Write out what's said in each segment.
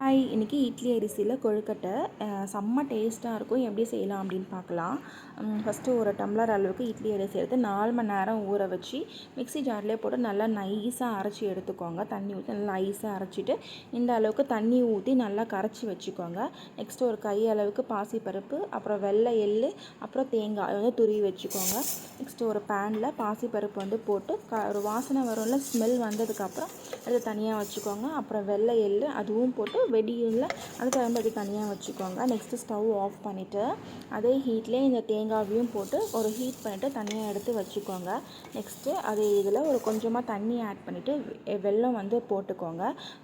Hi, இன்றைக்கி இட்லி அரிசியில் கொழுக்கட்டை செம்ம டேஸ்ட்டாக இருக்கும். எப்படி செய்யலாம் அப்படின்னு பார்க்கலாம். ஃபஸ்ட்டு ஒரு டம்ளர் அளவுக்கு இட்லி அரிசி எடுத்து 4 மணி நேரம் ஊற வச்சு மிக்ஸி ஜார்லேயே போட்டு நல்லா நைஸாக அரைச்சி எடுத்துக்கோங்க. தண்ணி ஊற்றி நல்லா நைஸாக அரைச்சிட்டு இந்த அளவுக்கு தண்ணி ஊற்றி நல்லா கரைச்சி வச்சுக்கோங்க. நெக்ஸ்ட்டு ஒரு கை அளவுக்கு பாசிப்பருப்பு, அப்புறம் வெள்ளை எள்ளு, அப்புறம் தேங்காய் வந்து துருவி வச்சுக்கோங்க. நெக்ஸ்ட்டு ஒரு பேனில் பாசிப்பருப்பு வந்து போட்டு ஒரு வாசனை வரும்ல, ஸ்மெல் வந்ததுக்கப்புறம் அதை தனியாக வச்சுக்கோங்க. அப்புறம் வெள்ளை எள்ளு அதுவும் போட்டு வெடியில் அது கிளம்பி தனியாக வச்சுக்கோங்க. நெக்ஸ்ட்டு ஸ்டவ் ஆஃப் பண்ணிவிட்டு அதே ஹீட்லேயே இந்த தேங்காவையும் போட்டு ஒரு ஹீட் பண்ணிவிட்டு தனியாக எடுத்து வச்சுக்கோங்க. நெக்ஸ்ட்டு அதே இதில் ஒரு கொஞ்சமாக தண்ணி ஆட் பண்ணிவிட்டு வெல்லம் வந்து போட்டுக்கோங்க.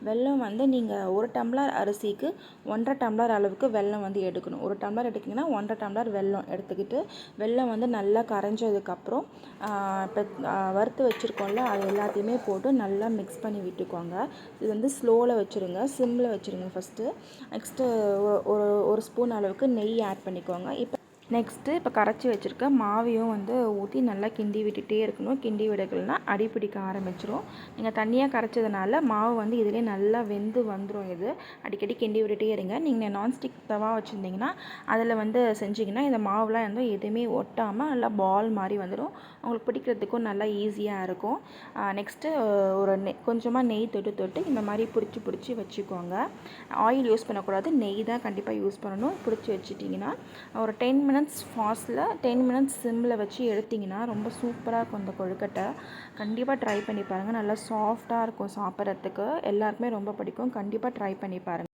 வெல்லம் வந்து நீங்கள் 1 டம்ளர் அரிசிக்கு 1.5 டம்ளர் அளவுக்கு வெல்லம் வந்து எடுக்கணும். 1 டம்ளர் எடுத்திங்கன்னா 1.5 டம்ளர் வெல்லம் எடுத்துக்கிட்டு வெல்லம் வந்து நல்லா கரைஞ்சதுக்கப்புறம் இப்போ வறுத்து வச்சுருக்கோம்ல அது எல்லாத்தையுமே போட்டு நல்லா மிக்ஸ் பண்ணி விட்டுக்கோங்க. இது வந்து ஸ்லோவில் வச்சுருங்க, சிம்மில் வச்சுருங்க ஃபஸ்ட்டு. நெக்ஸ்ட்டு ஒரு ஸ்பூன் அளவுக்கு நெய் ஆட் பண்ணிக்கோங்க. இப்போ கரைச்சி வச்சுருக்க மாவையும் வந்து ஊற்றி நல்லா கிண்டி விட்டுகிட்டே இருக்கணும். கிண்டி விடக்கலனா அடி பிடிக்க ஆரம்பிச்சிரும். நீங்கள் தண்ணியாக கரைச்சதுனால மாவு வந்து இதிலே நல்லா வெந்து வந்துடும். இது அடிக்கடி கிண்டி விட்டுகிட்டே இருங்க. நீங்கள் நான்ஸ்டிக் தவா வச்சுருந்தீங்கன்னா அதில் வந்து செஞ்சிங்கன்னா இந்த மாவுலாம் வந்து எதுவுமே ஒட்டாமல் நல்லா பால் மாதிரி வந்துடும். உங்களுக்கு பிடிக்கிறதுக்கும் நல்லா ஈஸியாக இருக்கும். நெக்ஸ்ட்டு ஒரு கொஞ்சமாக நெய் தொட்டு இந்த மாதிரி பிடிச்சி வச்சுக்கோங்க. ஆயில் யூஸ் பண்ணக்கூடாது, நெய் தான் கண்டிப்பாக யூஸ் பண்ணணும். பிடிச்சி வச்சுட்டிங்கன்னா ஒரு 10 மினிட்ஸ் ஃபாஸ்ட்டில் 10 மினிட்ஸ் சிம்மில் வச்சு எடுத்திங்கன்னா ரொம்ப சூப்பராக இருக்கும். இந்த கொழுக்கட்டை கண்டிப்பாக ட்ரை பண்ணி பாருங்கள். நல்லா சாஃப்டாக இருக்கும், சாப்பிட்றதுக்கு எல்லாருக்குமே ரொம்ப பிடிக்கும். கண்டிப்பாக ட்ரை பண்ணி பாருங்கள்.